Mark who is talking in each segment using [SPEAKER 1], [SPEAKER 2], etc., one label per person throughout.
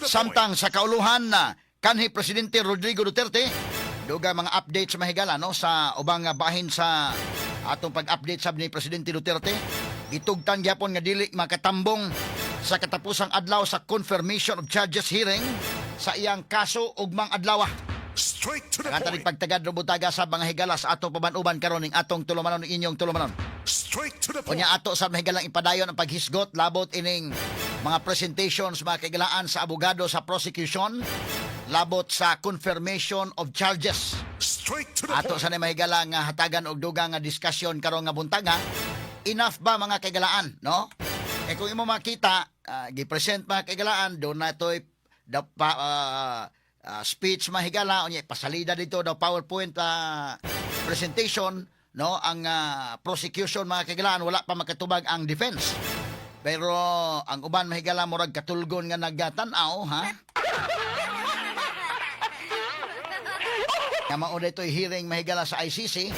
[SPEAKER 1] Samtang sa kauluhan na kanhi Presidente Rodrigo Duterte, duga mga updates mahigala no sa ubang bahin sa atong pag-update sab ni Presidente Duterte, itugtan gyapon nga dili makatambong sa katapusang adlaw sa confirmation of charges hearing sa iyang kaso ugmang adlaw. Katalig pagtagad robutaga sa mga higala sa atong pabanuban karon ning atong tulumanon inyong tulumanon. Unya ato sa mahigalang ipadayon ang paghisgot labot ining mga presentations mga kaigalaan sa abogado sa prosecution labot sa confirmation of charges. Ato sa mahigala nga hatagan og dugang nga diskusyon karon nga buntaga. Enough ba mga kaigalaan, no? Kung imo makita, gi-present mga kaigalaan do na toy speech mahigala unya pasalida dito daw PowerPoint presentation no ang prosecution mga kaigalaan wala pa makatubag ang defense. Pero ang uban mahigala murag katulgon nga nagatan-aw ha. Nga mao daytoy hearing mahigala sa ICC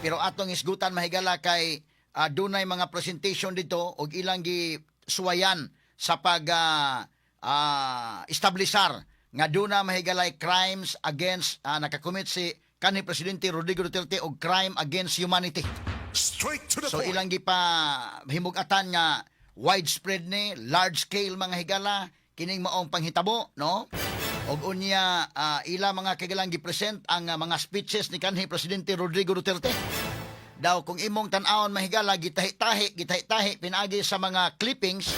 [SPEAKER 1] pero atong isgutan mahigala kay dunay mga presentation dito og ilang gisuwayan sa pag establisar nga duna mahigalay crimes against nakakommit si kanhi Presidente Rodrigo Duterte og crime against humanity. So ilang gipa himugatan nga widespread ni large scale mga higala kining maong panghitabo no og unya ila mga kagalang gipresent ang mga speeches ni kanhi Presidente Rodrigo Duterte. Daw kung imong tan-awon mahigala gitahi-tahi pinaagi sa mga clippings,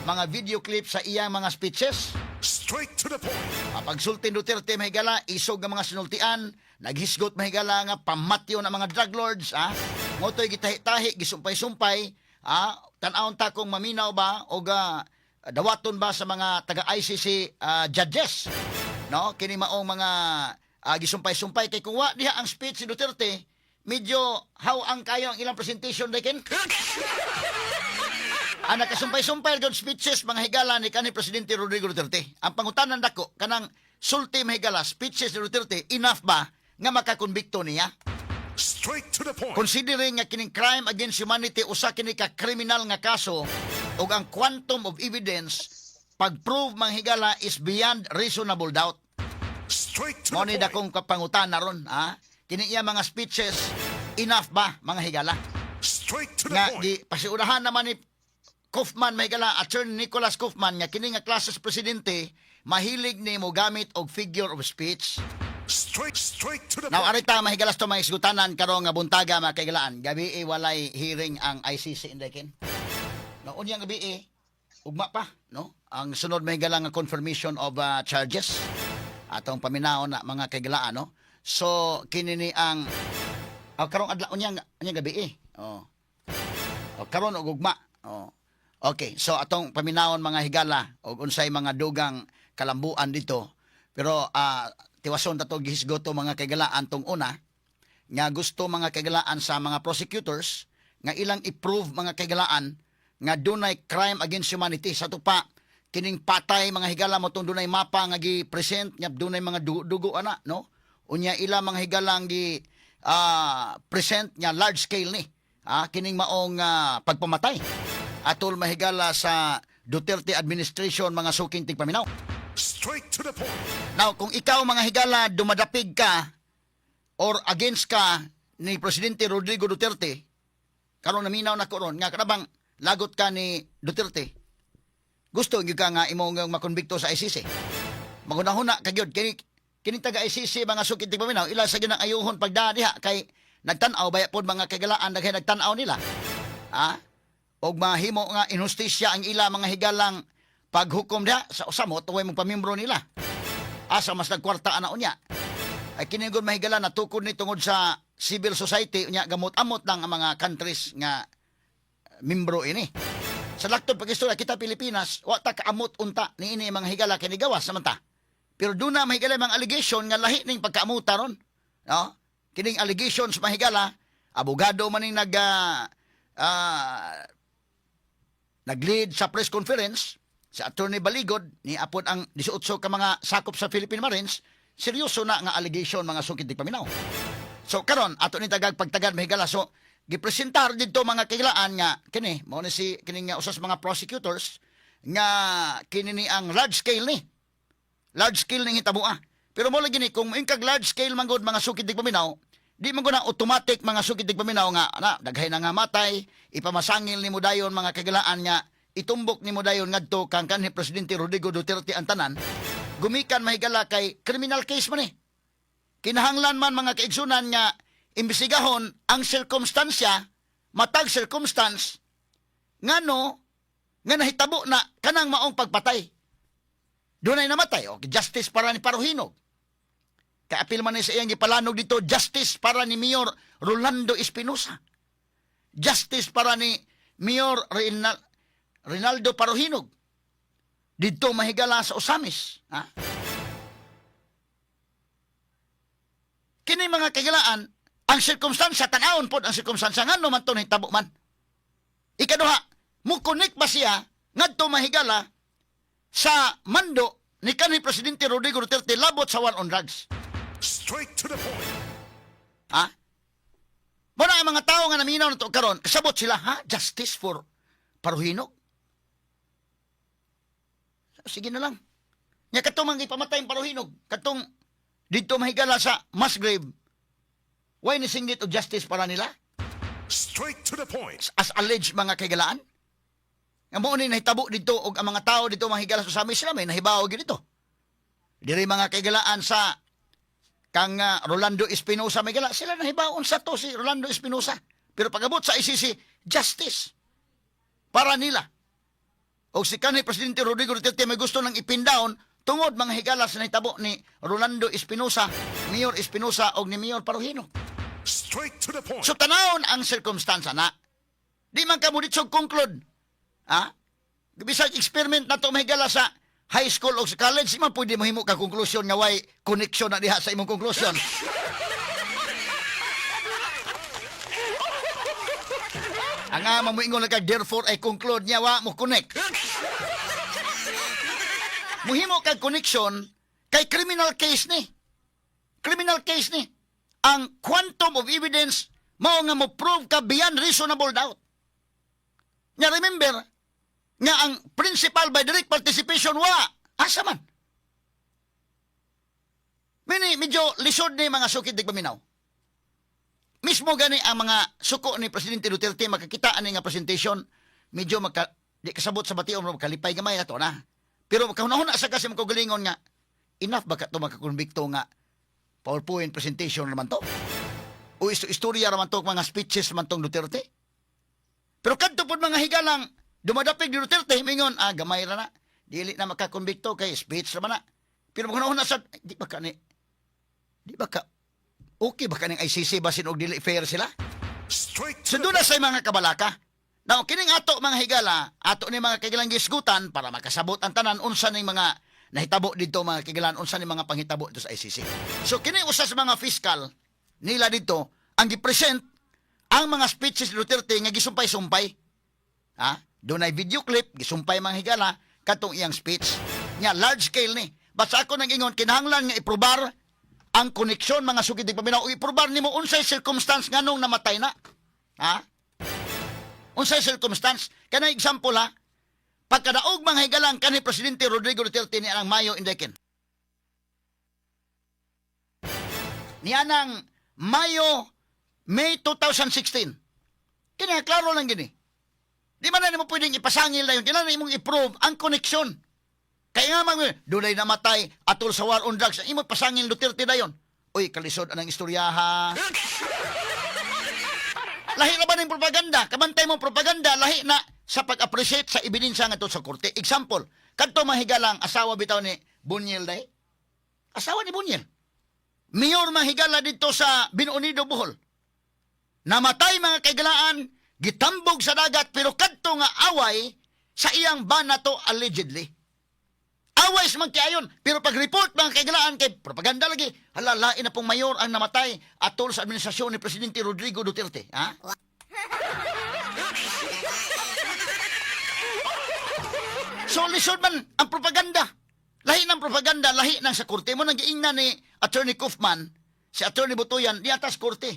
[SPEAKER 1] mga video clips sa iyang mga speeches.
[SPEAKER 2] Straight to the point.
[SPEAKER 1] Pagsulti Duterte mahigala isog nga mga sinultian, naghisgot mahigala nga pamatyo na mga drug lords, motoy gitahi-tahi, gisumpay-sumpay, tan-awon ta kung maminaw ba o dawaton ba sa mga taga-ICC judges, no? Kini maong mga gisumpay-sumpay kay kung wa diha ang speech si Duterte, medyo how ang kayo ang ilang presentation dakin. Nakasumpay-sumpay gud speeches mga higala ni kanhi Presidente Rodrigo Duterte. Ang pangutanan dako kanang sulti mahigala speeches ni Duterte enough ba nga makakonbikto niya?
[SPEAKER 2] Straight to the point.
[SPEAKER 1] Considering nga kining crime against humanity usa kini ka kriminal nga kaso ug ang quantum of evidence pag-prove mga higala is beyond reasonable doubt.
[SPEAKER 2] Straight to
[SPEAKER 1] Mo
[SPEAKER 2] the
[SPEAKER 1] ni
[SPEAKER 2] point.
[SPEAKER 1] dakong kapangutan naron kini iya mga speeches enough ba mga higala?
[SPEAKER 2] Straight to the
[SPEAKER 1] Nga
[SPEAKER 2] point.
[SPEAKER 1] di pasiudahan naman ni Kaufman mahigala Attorney Nicholas Kaufman nga kini nga klase sa presidente mahilig ni mo gamit og figure of speech.
[SPEAKER 2] Straight to the
[SPEAKER 1] Now
[SPEAKER 2] point.
[SPEAKER 1] arita mahigalas to mga isgutanan karon nga buntaga mga kaigalaan. Gabi walay hearing ang ICC indekin. No unyang gabi ugma pa no ang sunod mahigala nga confirmation of charges atong paminaon na mga kaigalaan no. So kini ni ang karong adlaw unyang gabi Oh. Karon og ugma. Oh. Okay, so atong paminawon mga higala og unsay mga dugang kalambuan dito. Pero tiwason tato gihisgoto mga kaigalaan tong una nga gusto mga kaigalaan sa mga prosecutors nga ilang i-prove mga kaigalaan nga dunay crime against humanity sa tupa kining patay mga higala mo tong dunay mapa nga gi-present nya dunay mga dugo ana no. Unya ila mga higalang gi present nya large scale ni kining maong pagpamatay atol mahigala sa Duterte administration mga suking tigpaminaw.
[SPEAKER 2] Straight to the point.
[SPEAKER 1] Now, kung ikaw mga higala dumadapig ka or against ka ni Presidente Rodrigo Duterte, karon naminaw na ko ron nga kanabang lagot ka ni Duterte. Gusto gyud ka nga imong makonbikto sa ICC. Magunahuna ka gyud kini taga ICC mga suking tigpaminaw ila sa gyud ang ayuhon pagdadiha kay nagtan-aw baya pod mga kagalaan daghay nagtan-aw nila. Og mahimo nga inhustisya ang ila mga higalang paghukom diha sa usamot tuway mong pamiyembro nila. Asa mas nagkwarta ana unya. Ay kini gud mahigala natukod ni tungod sa civil society unya gamot-amot lang ang mga countries nga membro ini. Sa laktod pag-istorya kita Pilipinas, wa ta kaamot unta niini mga higala kini gawas samanta. Pero duna mahigala mga allegation nga lahi ning pagkaamuta ron. No? Kining allegations mahigala, abogado man ning nag-lead sa press conference, si Attorney Baligod, ni apod ang 18 ka mga sakop sa Philippine Marines, seryoso na nga allegation mga sukid paminaw. So karon ato ni tagag pagtagad mahigala so gipresentar didto mga kailaan nga kini mao ni si kining usas mga prosecutors nga kini ang large scale ni. Large scale ning hitabo Pero mo lagi ni kung ingkag large scale manggod mga sukid dig paminaw, di man na automatic mga sukid dig paminaw nga daghay na nga matay, ipamasangil nimo dayon mga kagalaan nga itumbok nimo dayon ngadto kang kanhi presidente Rodrigo Duterte ang tanan. Gumikan mahigala kay criminal case man Kinahanglan man mga kaigsunan nga imbestigahon ang sirkumstansya, matag circumstance ngano nga nahitabo na kanang maong pagpatay. Dunay namatay justice para ni Paruhinog. Kay apil man sa iyang gipalanog dito, justice para ni Mayor Rolando Espinosa. Justice para ni Mayor Rinaldo Paruhinog. Dito mahigala sa Osamis. Kini mga kagalaan, ang sirkumstansya, tanawon po ang sirkumstansya, nga naman ito nahitabo man. Ikaduha, mukunik ba siya, nga ito mahigala, sa mando ni kanhi Presidente Rodrigo Duterte labot sa war on drugs.
[SPEAKER 2] Straight to the point.
[SPEAKER 1] Muna ang mga tao nga naminaw na ito karon, kasabot sila, justice for Paruhinog? Sige na lang. Nga katong mga ipamatay ang Paruhinog, katong dito mahigala sa Musgrave, why nisinggit o justice para nila?
[SPEAKER 2] Straight to the point.
[SPEAKER 1] As alleged mga kagalaan? Nga mo ni nahitabo dito o ang mga tao dito mahigala sa Osamis sila may nahibaw dito. Diri mga kagalaan sa kang Rolando Espinosa may gala, sila nahibaon sa to si Rolando Espinosa. Pero pagabot sa ICC, justice para nila. O si kanhi Presidente Rodrigo Duterte may gusto nang ipindown tungod mga higala sa nahitabo ni Rolando Espinosa, Mayor Espinosa o ni Mayor Paruhino.
[SPEAKER 2] Straight to the point.
[SPEAKER 1] So tanawon ang circumstance na. Di man ka mo dito conclude. Bisag experiment na to mahigala sa high school o sa college, di man pwede mahimo ka konklusyon nga way connection na diha sa imong konklusyon. Ang ama mo ingon ka, therefore I conclude niya wa mo connect. Muhimo kag connection kay criminal case ni. Criminal case ni. Ang quantum of evidence mao nga mo prove ka beyond reasonable doubt. Nya remember nga ang principal by direct participation asa man. Medyo lisod ni mga sukid dig paminaw. Mismo gani ang mga suko ni Presidente Duterte makakita ani nga presentation, medyo di kasabot sa bation mo kalipay gamay ato na. Pero kahunahon sa kasi mo galingon nga enough ba ka to makakonbikto nga PowerPoint presentation naman to? O istorya naman to mga speeches naman tong Duterte? Pero kadto pod mga higalang dumadapig ni Duterte mingon gamay ra na. Dili na makakonbikto kay speech naman na. Pero kahunahon sa di ba ka okay ba kaning ICC basin og dili fair sila?
[SPEAKER 2] Straight
[SPEAKER 1] So
[SPEAKER 2] to
[SPEAKER 1] doon na sa mga kabalaka. Now, kining ato mga higala, ato ni mga kagilang gisgutan para makasabot ang tanan unsa ning mga nahitabo dito mga kagilan, unsa ning mga panghitabo dito sa ICC. So kini usa sa mga fiscal nila dito ang gipresent ang mga speeches ni Duterte nga gisumpay-sumpay. Doon ay video clip gisumpay mga higala katong iyang speech. Nya large scale ni. Basta ako nang ingon kinahanglan nga iprobar ang koneksyon mga sugid dig paminaw iprobar nimo unsay circumstance nganong namatay na. Unsay circumstance? Kana example pagkadaog mga higalang kanhi Presidente Rodrigo Duterte ni anang Mayo Indeken. Ni anang May 2016. Kini klaro lang gini. Di man na mo pwedeng ipasangil na yun. Kailangan imong i-prove ang koneksyon. Kaya nga dunay namatay atol sa war on drugs. Imong pasangil Duterte na yun. Uy, kalisod anang istoryaha. Lahi na ba ng propaganda? Kabantay mo propaganda, lahi na sa pag-appreciate sa ebidensya nga to sa korte. Example, kadto mahigalang asawa bitaw ni Bunyel day. Asawa ni Bunyel. Mayor mahigala dito sa Binunido, Bohol. Namatay mga kaigalaan, gitambog sa dagat, pero kadto nga away sa iyang banato allegedly. Away sa magkiayon, pero pag-report mga kaigalaan kay propaganda lagi, halalain na pong mayor ang namatay atol sa administrasyon ni Presidente Rodrigo Duterte. So, lisod man ang propaganda. Lahi ng propaganda, lahi ng sa korte. Mo nang giingnan ni Attorney Kaufman, si Attorney Butuyan, di atas korte.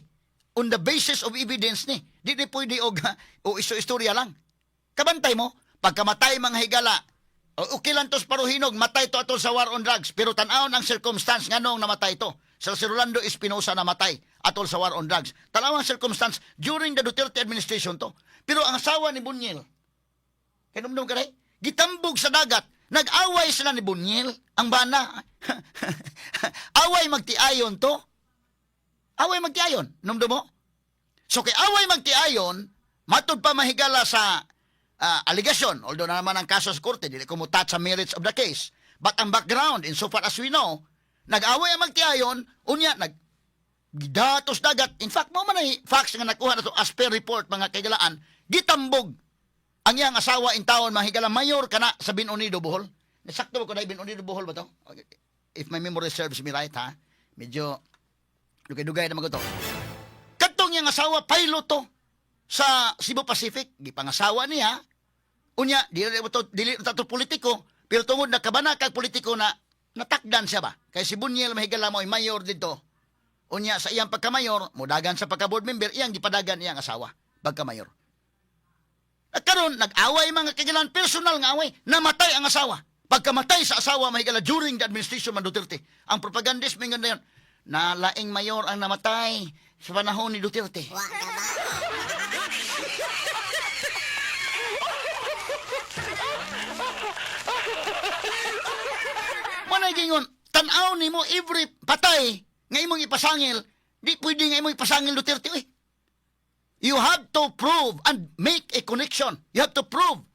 [SPEAKER 1] On the basis of evidence ni. Di pwede o iso-istorya lang. Kabantay mo, pagkamatay mga higala Okay lang tos paruhinog, matay to atol sa war on drugs. Pero tanawon ang circumstance nga nung namatay to. Si Rolando Espinosa namatay atol sa war on drugs. Tanawon ang circumstance during the Duterte administration to. Pero ang asawa ni Bunyel, kanumdum ka rin, gitambog sa dagat. Nag-away sila ni Bunyel, ang bana. Away magtiayon to. Away magtiayon, numdum mo? So kay away magtiayon, matod pa mahigala sa allegation, although na naman ang kaso sa korte, dili ko mo touch sa merits of the case. But ang background, insofar as we know, nag-away ang magtiayon, unya, gidatos dagat. In fact, mo man ay facts nga nakuha na to as per report, mga kaigalaan, gitambog ang iyang asawa in taon, mahigala mayor ka na sa Binunido, Bohol. Nasakto ba ko na Binunido, Bohol ba to? If my memory serves me right, ha? Medyo dugay-dugay naman ko to. Katong iyang asawa, pilot to sa Cebu Pacific, gipangasawa niya, unya, dili to politiko, pero tungod na kabana kag politiko na natakdan siya ba? Kaya si Bunyel mahigala mo ay mayor dito. Unya, sa iyang pagkamayor, mudagan sa pagka-board member, iyang gipadagan iyang asawa, pagkamayor. At karon nag-away mga kaigalan, personal nga away, namatay ang asawa. Pagkamatay sa asawa, mahigala during the administration man Duterte. Ang propagandist, may ganda yun, na laing mayor ang namatay sa panahon ni Duterte. Manay gingon, tanaw ni mo every patay nga imong ipasangil, di pwede nga imong ipasangil Duterte. Uy. You have to prove and make a connection. You have to prove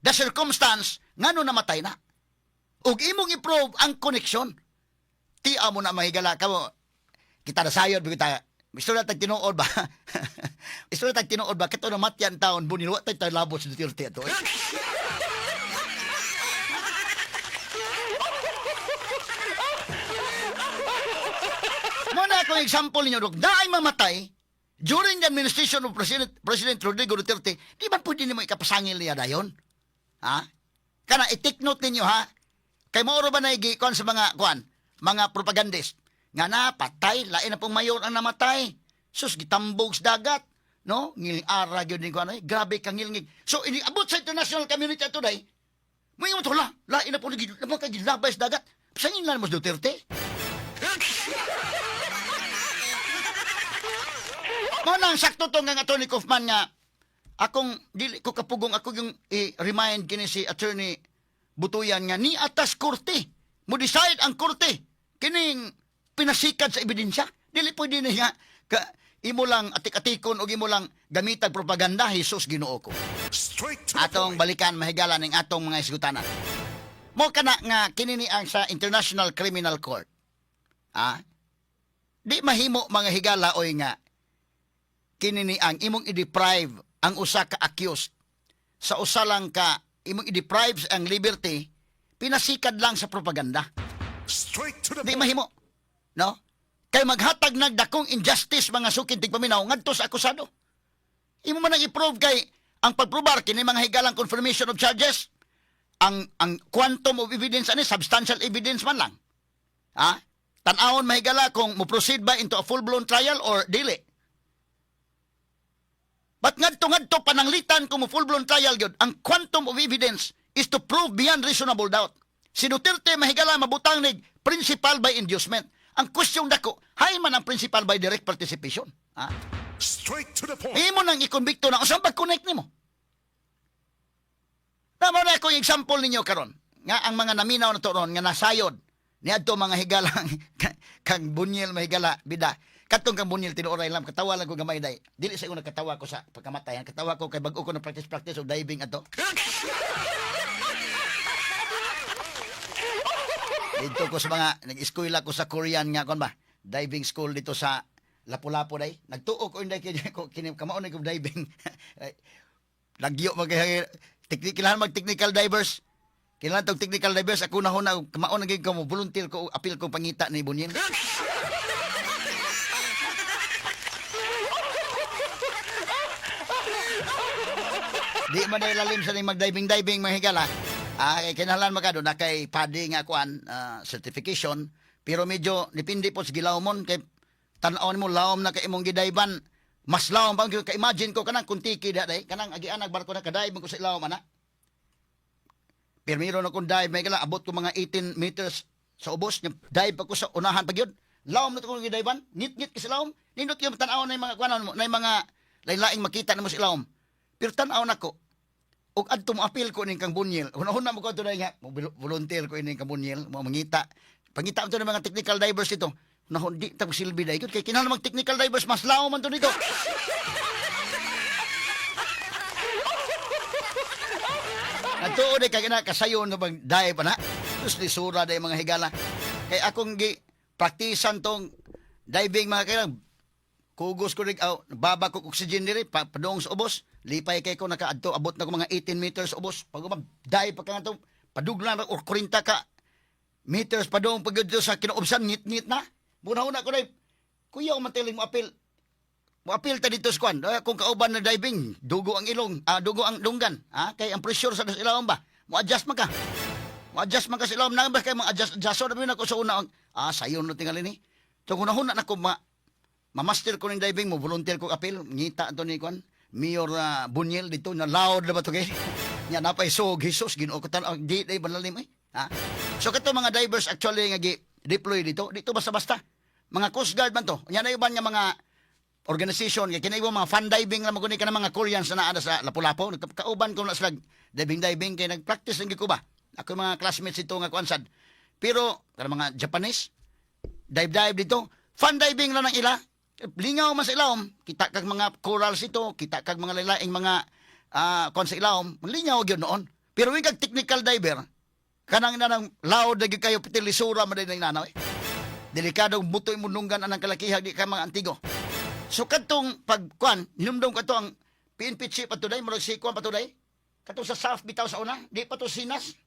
[SPEAKER 1] the circumstance nga no namatay na. Ug imong i-prove ang connection. Tiya mo na mahigala ka mo. Kita na sayod, kita. Gusto na tag tinuod ba? Gusto na tag tinuod ba? Kato na matyan taon, bunilwa tayo labot sa Duterte ito. Muna akong example ninyo, Dok. Daay mamatay, during the administration of President Rodrigo Duterte, di ba pwede mo ikapasangil niya dayon? Ha? Kana, i-take note ninyo, ha? Kay mauro ba na sa mga propagandist? Nga na, patay, lain na pong mayor ang namatay. Sus, gitambog sa dagat. No? Ngiling-ara, yun din ko ano, grabe kang ngilingig. So, iniabot sa international community today, may mo to, lain na pong nagilabay sa dagat. Pasangin lang mo sa Duterte. Manang sakto to nga Attorney Kaufman nga akong dili ko kapugong ako yung i-remind kini si Attorney Butuyan nga ni atas korte mo decide ang korte kining pinasikat sa ebidensya dili pwede na nga imo lang atik-atikon o imo lang gamitag propaganda. Jesus Ginoo ko.
[SPEAKER 2] Straight to the
[SPEAKER 1] Atong
[SPEAKER 2] point.
[SPEAKER 1] balikan mahigala ning atong mga isgutanan mo kana nga kini ni ang sa International Criminal Court. Di mahimo mga higala oy nga kinini ang imong i-deprive ang usa ka accused sa usa lang ka imong i-deprive ang liberty pinasikad lang sa propaganda.
[SPEAKER 2] Straight to the
[SPEAKER 1] Di
[SPEAKER 2] point.
[SPEAKER 1] mahimo. No? Kay maghatag nagdakong injustice mga sukid tigpaminaw ngadto sa akusado. Imo man ang i-prove kay ang pagprobar kini mga higalang confirmation of charges ang quantum of evidence ani substantial evidence man lang. Tan-awon mahigala kung mo proceed ba into a full-blown trial or dili. But ngadto pananglitan kung mo full-blown trial gyud, ang quantum of evidence is to prove beyond reasonable doubt. Si Duterte mahigala mabutang nig principal by inducement. Ang question dako, hay man ang principal by direct participation.
[SPEAKER 2] Straight to the point.
[SPEAKER 1] Imo nang i-convicto na usang pag-connect nimo. Tama na ko example ninyo karon nga ang mga naminaw na to ron nga nasayod niadto mga higalang kang Bunyel mahigala bida. Katong kang Bunyel tinuoray lang katawa lang ko gamay day. Dili sa una katawa ko sa pagkamatayan, katawa ko kay bag-o ko na practice of diving ato. Dito ko sa mga nag-eskwela ko sa Korean nga kon ba. Diving school dito sa Lapu-Lapu day. Nagtuo ko inday kini kamaon ko diving. Lagyo mag-technical divers. Kailangan tong technical divers ako na huna kamaon naging ko mo volunteer ko appeal ko pangita ni Bunyel. Di man na ilalim sa mag-diving mga higala. Kinahanglan magado na kay padi nga kuan certification pero medyo depende po sa gilawmon kay tan-aw mo lawom na kay imong gidayban mas lawom pa kay imagine ko kanang kuntiki da day kanang agian nagbarko na kadive ko sa ilawom ana. Pirmiro na kong dive, may kala, abot ko mga 18 meters sa ubos. Dive ako sa unahan pag yun. Laom na ito kong divean. Ngit-ngit kasi laom. Nindot yung tanaw na yung mga kuwanan mo, na yung mga lain-laing makita na mo si laom. Pero tanaw na ko. O adto mo apil ko ning kang bunyel. Una-una mo ko ito na nga, volunteer ko ining kang bunyel, mo mangita. Pangita ko ito ng mga technical divers dito. Nahon, di tapos silbi na ikot. Kaya kinahanglan mag technical divers, mas laom man to dito. Natuod ay kagina kasayon nga bang dive na. Tapos lisura day mga higala. Kay akong gi praktisan tong diving mga kailang. Kugos ko rin, baba ko oxygen diri padung sa ubos. Lipay kay ko nakaadto abot na ko mga 18 meters ubos. Pag dive pa ka nga to, paduglan or 40 ka meters padung pag sa kinuubsan ngit-ngit na. Muna-una ko dai. Kuya umatiling mo apil. Apil ta dito sa kwan. Kung kauban na diving, dugo ang ilong, dugo ang dunggan. Kay ang pressure sa ilawom ba? Mo-adjust man ka. Mo-adjust man ka sa ilawom. Nang ba kay ma-adjust na ako sa una. Sayon no tingali ni. So kung nahuna na ko mamaster ko ng diving mo, volunteer ko apil. Ngita ito ni kwan. Mayor Bunyel dito, na loud na ba ito kay? Nya napay sog, Jesus, ginoo ko tan di day banalim eh. So kato mga divers actually nga deploy dito basta-basta. Mga Coast Guard man to. Nya na iban nga mga organization kay kinaibo mga fun diving lang maguni ka ng mga Koreans na naada sa Lapu-Lapu. Kauban ko na sila diving kay nagpractice ng ko ba. Ako mga classmates ito nga kuansad. Pero kada mga Japanese dive dito, fun diving lang ng ila. Lingaw man sa ilawom, kita kag mga corals ito, kita kag mga lalaing mga kon sa ilawom, lingaw gyud noon. Pero wing kag technical diver, kanang na ng loud na gyud kayo pitilisura man din nanaw. Delikadong butoy mundunggan anang kalakihag di ka mga antigo. So katong pagkuan, hinumdum ko ang PNP chief patuday, murag si kuan patuday. Katong sa South bitaw sa una, di pa to Sinas.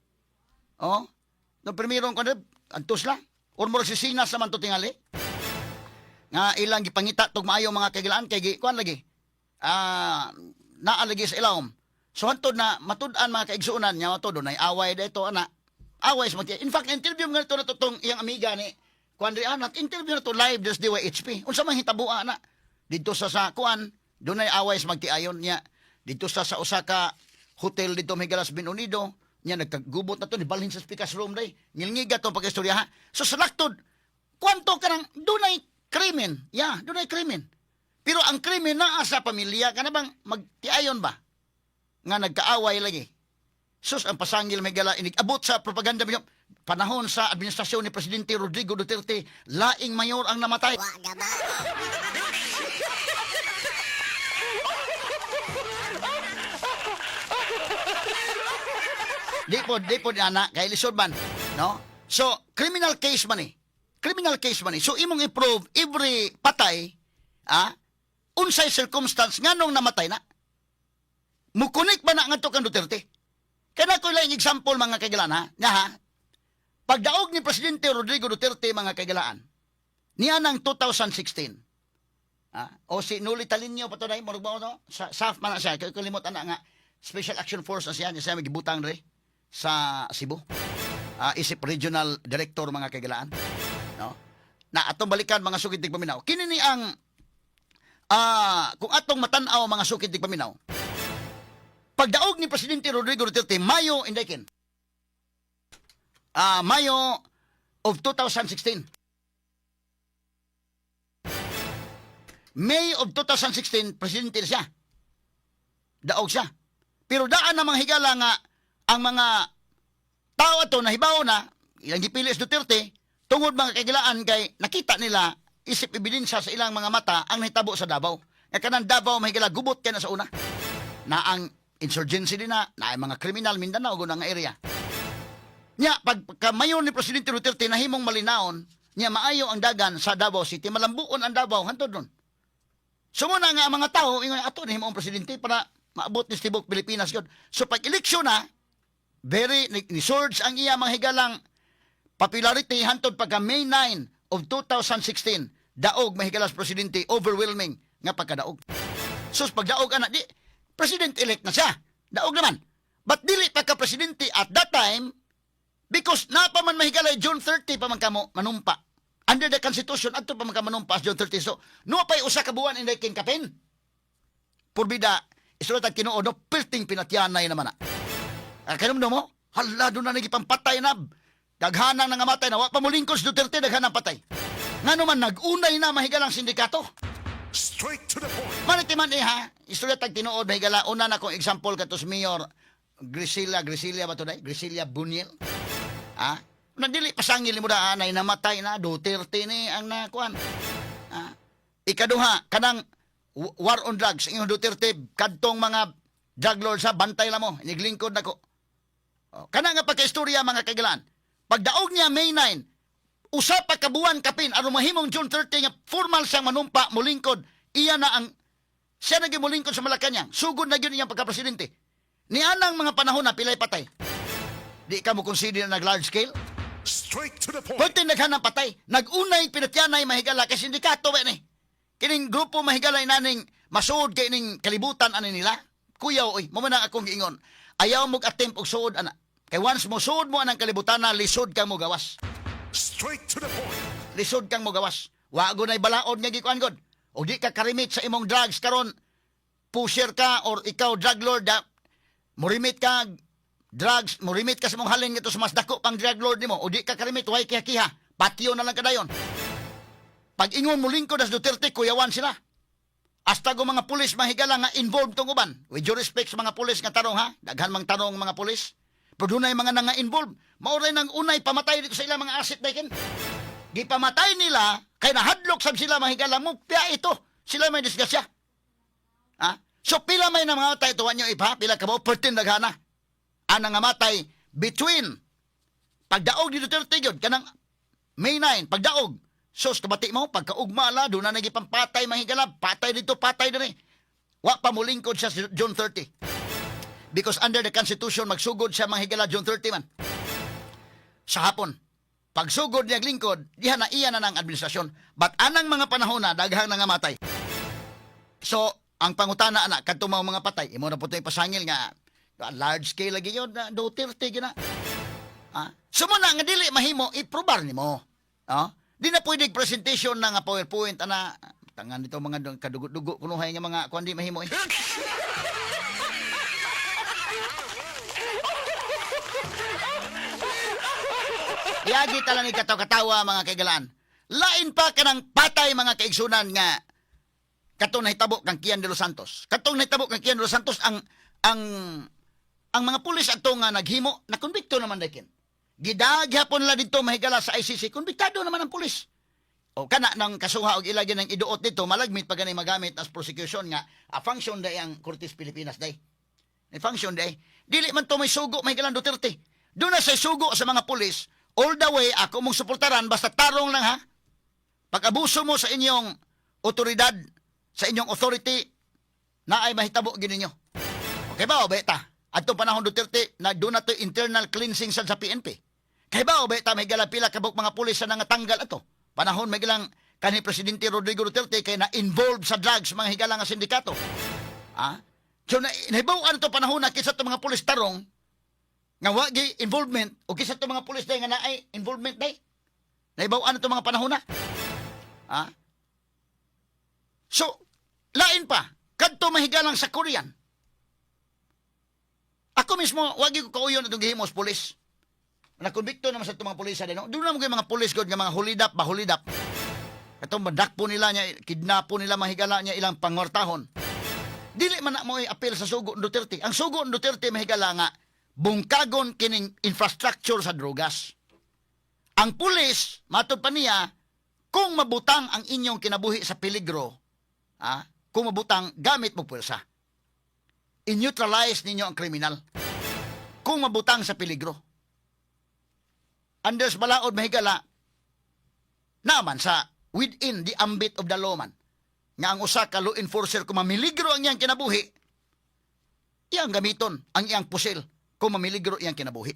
[SPEAKER 1] Oh. No primerong kuan antos lang. Or murag si Sinas naman to tingali. Nga ilang gipangita tog maayo mga kagilaan kay kuan lagi. Naalagi sa ilawom. So hantod na matud-an mga kaigsuonan nya to dunay away dito ana. Away sa in fact interview nga to na tong iyang amiga ni kuan ri anak interview na to live des DYHP. Unsa man hitabuan na dito sa kuan dunay away sa magtiayon niya dito sa usa ka hotel dito Migalas Bin Unido nya nagkagubot na to ni balhin sa speakers room day ngilngiga to pag-istorya ha. So salaktod kwanto kanang dunay krimen. Dunay krimen. Pero ang krimen naa sa pamilya kana bang magtiayon ba nga nagkaaway lagi. Sus ang pasangil may gala inigabot sa propaganda panahon sa administrasyon ni Presidente Rodrigo Duterte, laing mayor ang namatay. Di po anak kay lisod man, no? So criminal case man eh. Criminal case man eh. So imong i-prove every patay, unsay circumstance nganong namatay na. Mukunik ba na ngadto kang Duterte? Kana ko lang example mga kaigalaan ha. Nga ha. Pagdaog ni Presidente Rodrigo Duterte mga kaigalaan. Niya ng 2016. O si Nuli Talinyo patunay mo ba no? Sa SAF man na siya. Kaya kalimot na nga Special Action Force na siya. Niya siya magibutang re sa Cebu. Isip Regional Director mga kaigalaan. No? Na atong balikan mga sukid tig paminaw. Kini ni ang kung atong matanaw mga sukid tig paminaw. Pagdaog ni Presidente Rodrigo Duterte Mayo indekin. Mayo of 2016. May of 2016 presidente siya. Daog siya. Pero daan na mga higala nga ang mga tao ato na hibaw na ilang gipili sa Duterte tungod mga kagilaan kay nakita nila isip ebidensya sa ilang mga mata ang nahitabo sa Davao. Nga kanang Davao mahigala gubot kay na sa una. Na ang insurgency din na ang mga kriminal Mindanao gunang area. Nya pagka mayon ni Presidente Duterte nahimong malinaon, nya maayo ang dagan sa Davao City, malambuon ang Davao hantod nun. Sumuna nga ang mga tao ingon ato ni himong presidente para maabot ni tibok Pilipinas gyud. So pag eleksyon na very ni surge ang iya mga higalang popularity hantod pagka May 9 of 2016 daog mahigalas presidente overwhelming nga pagkadaog. So pagdaog ana di president-elect na siya. Daog naman. But dili pa ka presidente at that time because napaman mahigalay June 30 pa man kamo manumpa. Under the Constitution, adto pa man ka manumpa June 30. So, no pa'y usa ka buwan in the king kapin. Purbida, isulat at kinuod, no, pilting pinatyanay naman na. Kanum mo? Hala, doon na nagipampatay na. Daghanang nangamatay na. Wa pa mulingkod si Duterte, daghanang patay. Nga naman, nag-unay na mahigalang sindikato.
[SPEAKER 2] Straight to the point.
[SPEAKER 1] Manitiman ha, istorya tag tinuod mahigala. Una na kong example katos Mayor Grisilla ba to day? Grisilla Buniel. Ha? Nagdili pasangil mo da anay namatay na Duterte ni ang nakuan. Ha? Ikaduha, kanang war on drugs. Ingong Duterte, kadtong mga drug lords sa bantay la mo. Iniglingkod na ko. Kanang nga pagkaistorya mga kaigalaan. Pagdaog niya May 9, usa pa kabuan kapin aron mahimong June 30 nga formal siyang manumpa mulingkod. Iya na ang siya naging mulingkod sa Malacañang. Sugod na gyud iyang pagka-presidente. Ni anang mga panahon na pilay patay. Di ka mo consider nag large scale?
[SPEAKER 2] Straight to the point.
[SPEAKER 1] Kunti naghanang patay. Nagunay pinatyanay mahigala kay sindikato ba ni. Kining grupo mahigala naning masuod kay ning kalibutan ani nila. Kuyaw oy, mo man ang akong giingon. Ayaw mo attempt og suod ana. Kay once mo suod mo anang kalibutan na lisod kang mo gawas.
[SPEAKER 2] Straight to the point.
[SPEAKER 1] Lisod kang mo gawas. Wa gunay balaod nga gikuan god. O di ka karimit sa imong drugs karon pusher ka or ikaw drug lord da, murimit ka drugs, murimit ka sa mong halin nga mas dako pang drug lord nimo o di ka karimit way kiha-kiha. Patio na lang kadayon. Pag ingon mo lingkod as Duterte kuyawan sila. Hasta go mga pulis mahigala nga involved tong uban. With due respect sa mga pulis nga tarong ha, daghan mang tarong mga pulis. Pero dunay mga nga involved. Mauray nang unay pamatay dito sa ilang mga asset dakin. Gipamatay nila kay nahadlok sab sila mahigala mo piya ito. Sila may disgrasya. Ha? So pila may namatay tuwan nyo ipa, pila ka ba 14 daghana. Ana nga matay between pagdaog ni Duterte gyud kanang May 9 pagdaog. Sos kabati mo pagkaugma la do na nagipampatay mahigala, patay dito, patay diri. Wa pa mulingkod siya sa June 30. Because under the Constitution, magsugod siya mahigala June 30 man. Sa hapon, pagsugod niya lingkod, diha na iya na ng administrasyon. But anang mga panahon na, daghang nangamatay. So, ang pangutana anak, kadto mga patay, imo na po ito pasangil nga, large scale lagi yun, Duterte gina. Sumuna nga dili mahimo, iprobar ni mo. Di na pwede presentation na nga PowerPoint, ana, tangan dito mga kadugo-dugo, kunuhay nga mga kundi mahimo eh. Iyagi tala ni katawa mga kaigalaan. Lain pa kanang patay mga kaigsunan nga katong nahitabo kang Kian de los Santos. Katong nahitabo kang Kian de los Santos ang mga pulis ato nga naghimo na konbikto naman dakin. Gidaghapon la dito mahigala sa ICC, konbiktado naman ang pulis. O kana nang kasuha og ilagi ng iduot dito malagmit pa ganay magamit as prosecution nga a function day ang Kortes Pilipinas day. Ni function day. Dili man to may sugo mahigalan Duterte. Doon na sa sugo sa mga pulis. All the way, ako mong suportaran, basta tarong lang ha. Pag-abuso mo sa inyong otoridad, sa inyong authority, na ay mahitabo gininyo. Okay ba, o beta? At itong panahon Duterte, na doon na ito internal cleansing sa PNP. Kaya ba, o beta, may pila kabuk mga pulis sa nangatanggal ato. Panahon, may gilang kanhi Presidente Rodrigo Duterte, kaya na-involved sa drugs, mga higalang sindikato. So, nahibawan ito panahon na kisa ito mga pulis tarong, nga wagi involvement o kisa to mga pulis day nga naay involvement day. Naibaw-an to mga panahon na. So, lain pa kadto mahigalang sa Korean. Ako mismo wagi ko kauyon atong gihimos pulis. Nakonbikto naman sa itong mga pulis sa dino. Doon naman mga pulis god nga mga hulidap, bahulidap. Katong badakpo nila niya, kidnapo nila mahigala niya ilang pangortahon. Dili man na mo apel sa sugo Duterte. Ang sugo Duterte mahigala nga bungkagon kining infrastructure sa drogas. Ang pulis, matod pa niya, kung mabutang ang inyong kinabuhi sa peligro, kung mabutang, gamit mo pwersa. I-neutralize ninyo ang kriminal. Kung mabutang sa peligro. Anders balaod mahigala, naman sa within the ambit of the law man, nga ang usa ka law enforcer kung mamiligro ang iyang kinabuhi, iyang gamiton ang iyang pusil kung mamiligro iyang kinabuhi.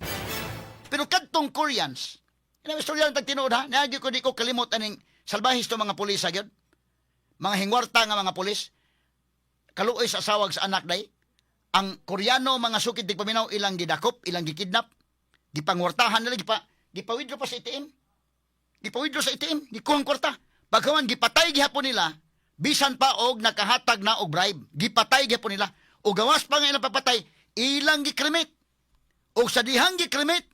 [SPEAKER 1] Pero kadtong Koreans, istorya ng tagtinuod ha, naagi ko di ko kalimot aning salbahis to mga pulis agad. Mga hingwarta nga mga pulis, kaluoy sa asawag sa anak day, ang Koreano mga sukid di paminaw ilang gidakop, ilang gikidnap, gipangwartahan nila, gipawidro pa sa ATM. Gipawidro sa ATM, gikuhang kwarta. Pagkawan, gipatay gihapon nila, bisan pa og nakahatag na og bribe. Gipatay gihapon nila. O gawas pa nga ilang papatay, ilang gikrimit. O sa dihang gikrimit,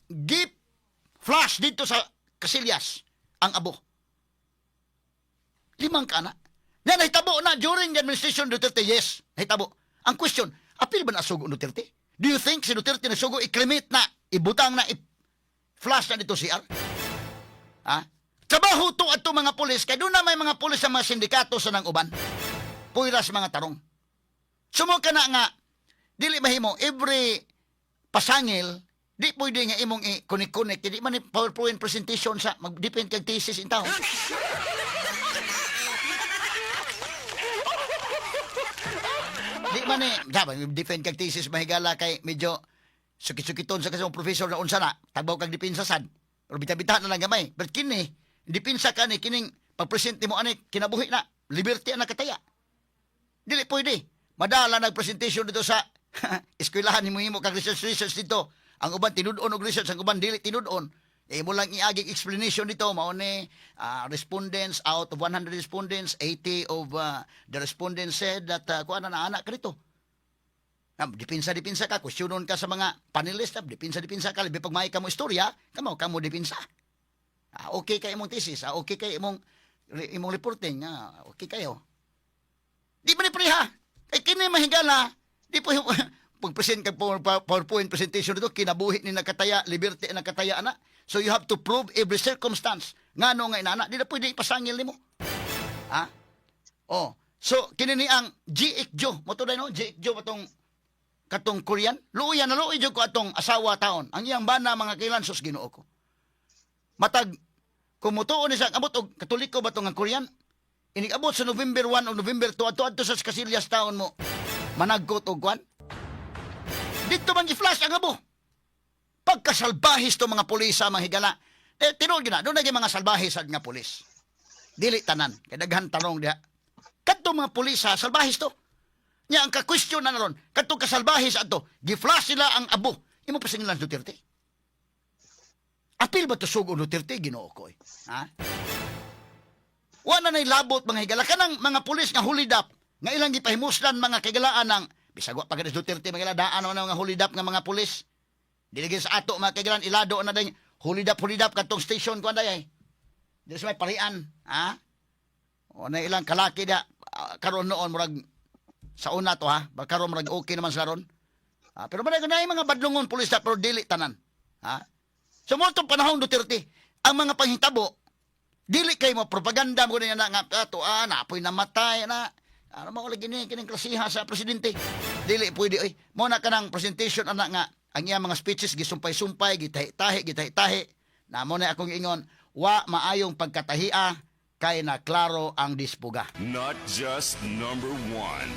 [SPEAKER 1] flash dito sa Casillas ang abo. 5 ka na. Na nahitabo na during the administration Duterte, yes. Nahitabo. Ang question, apil ba na sugo Duterte? Do you think si Duterte na sugo ikrimit na, ibutang na, flash na dito CR? Ha? Trabaho to at to mga pulis, kaya doon na may mga pulis sa mga sindikato sa nang uban. Puiras mga tarong. Sumo ka na nga, dili mahimo, every pasangil, di pwede nga imong i-connect-connect, di man PowerPoint presentation sa, mag-depend kag thesis in taon. Di man defend kag thesis mahigala kay medyo sukit-sukiton sa kasong professor na unsa na, tagbaw kag dipinsa sad. Pero bita-bita na lang gamay. But kini, dipinsa ka ni, kining pag-present mo ani, kinabuhi na, liberty na kataya. Dili pwede. Madala nag-presentation dito sa eskwelahan ni mo kag research dito. Ang uban tinud-on og research, ang uban dili tinud-on. Mo lang iaging explanation dito, mao ni respondents out of 100 respondents, 80 of the respondents said that kuan na anak ka dito. Dipinsa ka, questionon ka sa mga panelist, dipinsa ka, libi pag may kamo istorya, kamo dipinsa. Okay kay imong thesis, okay kay imong reporting, okay kayo. Di ba ni priha? Kay kini mahigala, di po pag-present ka PowerPoint presentation dito, kinabuhi ni nakataya, liberty nakataya na. So you have to prove every circumstance. Ngano nga inana, di na pwede ipasangil nimo. Ha? Oh, so kinini ang GXJO, mo to dai no, GXJO katong Korean. Luya na luoy jud ko atong asawa taon. Ang iyang bana mga kailan sus Ginoo ko. Matag kumutuon ni sa abot og Katoliko ba tong Korean? Inig-abot sa November 1 o November 2 adto sa Casillas taon mo. Managkot og kwan. Dito man gi-flash ang abo. Pagkasalbahis to mga pulis sa mga higala. Tinuod na, doon na mga salbahis nga pulis. Dili tanan, kay daghan tanong diha. Kadto mga pulis sa salbahis to. Nya ang ka-question na naron, kadto kasalbahis ato, gi-flash sila ang abo. Imo pasingilan Duterte. Apil ba to sugo Duterte Ginoo ko? Ha? Wala nay labot mga higala kanang mga pulis nga hulidap nga ilang gipahimuslan mga kagalaan ng bisagwa pag Duterte mga daan na mga hulidap nga mga pulis. Diligin sa ato mga kagalan ilado na ding hulidap katong station ko anday. Dili sa may parian, ha? O na ilang kalaki da karon noon murag sa una to ha, karon murag okay naman sa ron. Pero man na mga badlongon pulis na pero dili tanan. Ha? So mo tong panahon Duterte, ang mga panghitabo dili kay mo propaganda mo niya na nga ato napoy namatay na ano mo lagi ni kining klasiha sa presidente. Dili pwede oy. Mo na kanang presentation ana nga ang iya mga speeches gisumpay-sumpay, gitahi-tahi. Na mo na akong ingon, wa maayong pagkatahia kay na klaro ang dispuga.
[SPEAKER 2] Not just number one.